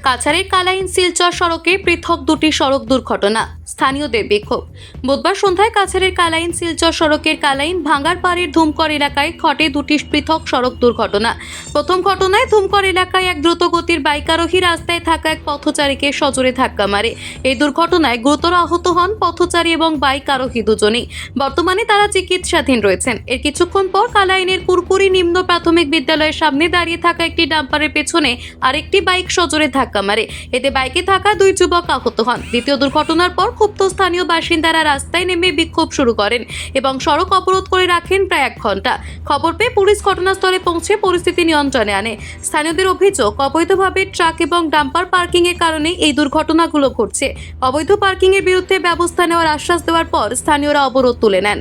কাছাড়ের কালাইন শিলচর সড়কে পৃথক দুটি সড়ক দুর্ঘটনা, স্থানীয়দের বিক্ষোভ। বুধবার সন্ধ্যায় কাছাড়ের কালাইন শিলচর সড়কের কালাইন ভাঙ্গারপাড়ের ধুমকর এলাকায় ঘটে দুটি পৃথক সড়ক দুর্ঘটনা। প্রথম ঘটনায় ধুমকর এলাকায় এক দ্রুতগতির বাইক আরোহী রাস্তায় থাকা এক পথচারীকে সজোরে ধাক্কা মারে। এই দুর্ঘটনায় গুরুতর আহত হন পথচারী এবং বাইক আরোহী দুজনেই। বর্তমানে তারা চিকিৎসাধীন রয়েছেন। এর কিছুক্ষণ পর কালাইনের কুরকুরি নিম্ন প্রাথমিক বিদ্যালয়ের সামনে দাঁড়িয়ে থাকা একটি ডাম্পারের পেছনে আরেকটি বাইক সজোরে ধাক্কা মারে। এতে বাইকে থাকা দুই যুবক আহত হন। দ্বিতীয় দুর্ঘটনার পর ক্ষুব্ধ স্থানীয় বাসিন্দারা রাস্তায় নেমে বিক্ষোভ শুরু করেন এবং সড়ক অবরোধ করে রাখেন প্রায় 1 ঘন্টা। খবর পেয়ে পুলিশ ঘটনাস্থলে পৌঁছে পরিস্থিতি নিয়ন্ত্রণে আনে। স্থানীয়দের অভিযোগ, অবৈধভাবে ট্রাক এবং ডাম্পার পার্কিং এর কারণে এই দুর্ঘটনাগুলো ঘটছে। অবৈধ পার্কিং এর বিরুদ্ধে ব্যবস্থা নেওয়ার আশ্বাস দেওয়ার পর স্থানীয়রা অবরোধ তুলে নেন।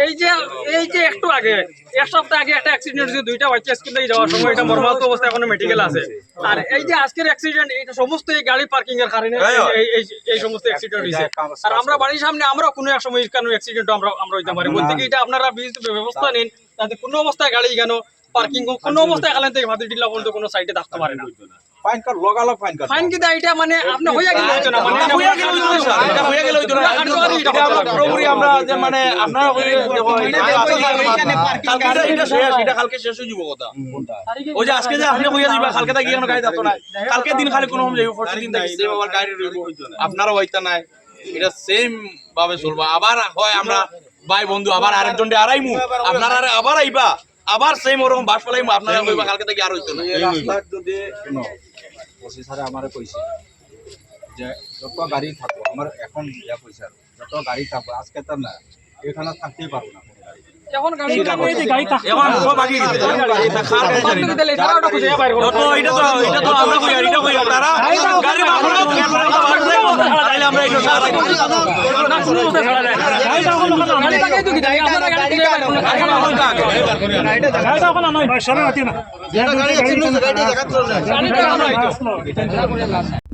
এই যে একটু আগে এক সপ্তাহ আগে একটা অ্যাক্সিডেন্ট হয়েছে, দুইটা বাচ্চা স্কুলে যাওয়ার সময় এটা মর্মাহত অবস্থা এখনো মেডিকেল আছে। আর এই যে আজকের অ্যাক্সিডেন্ট, এটা সমস্ত এই গাড়ি পার্কিং এর কারণে এই সমস্ত অ্যাক্সিডেন্ট হয়েছে। আর আমরা বাড়ির সামনে আমরা কোনো এক সময় কেন অ্যাক্সিডেন্ট আমরা হইতে পারি বলতে কি, এটা আপনারা ব্যবস্থা নিন যাতে কোনো অবস্থায় গাড়ি কেন পার্কিং কোনো অবস্থায় এখান থেকে ভাতি টিলা পর্যন্ত কোনো সাইডে থাকতে পারে না। ফাইন কার লগালো ফাইন কার ফাইন কি দা এটা মানে আপনি হইয়া গেল হইতো না, মানে হইয়া গেল হইতো না স্যার, এটা হইয়া গেল হইতো না। এটা আমরা পুরোপুরি আমরা যে মানে আপনারা দেখো এটা শেষ, এটা কালকে শেষ হয়ে যাব কথা। ওই যে আজকে যে আপনি হইয়া দিবা, কালকে তা গিয়ে কোনো গাড়ি যাতো না, কালকে দিন খালি কোনো যাইব, পরশু দিন থেকে সেম আবার গাড়ি রইব, আপনারা হইতা নাই, এটা সেম ভাবে চলবা। আবার হয় আমরা ভাই বন্ধু আবার আরেকজন ডে আরাইমু, আপনারা আবার আইবা, আবার সেম ওরকম বাস ফলাইমু, আপনারা কইবা কালকে থেকে আর হইতো না। এই রাস্তার যদি ওসি স্যারে আমারে কইছে যে যত গাড়ি থাকো, আমার এখন ইয়া কইছে যত গাড়ি থাকো আজকে তো না এখানে থাকতেই পারবো না। এখন গাড়ি এখন সব আগে গেছে, এটা খার গাড়ি দিলে এটা ওটা খুঁজে বাইরে করো। তো এটা তো আমরা কই, এটা কই আপনারা গাড়ি বাহন তাইলে আমরা এটা সারা না শুনুন ওটা ছাড়া যায় গাড়ি লাগাই তো কি দাই আপনারা গাড়ি খুঁজে বাইরে করুন। গাড়িটা ওখানে নয় ভাই, সরে রাখি না। গাড়ি আছে গাড়ি জায়গা তো গাড়িটা আমরা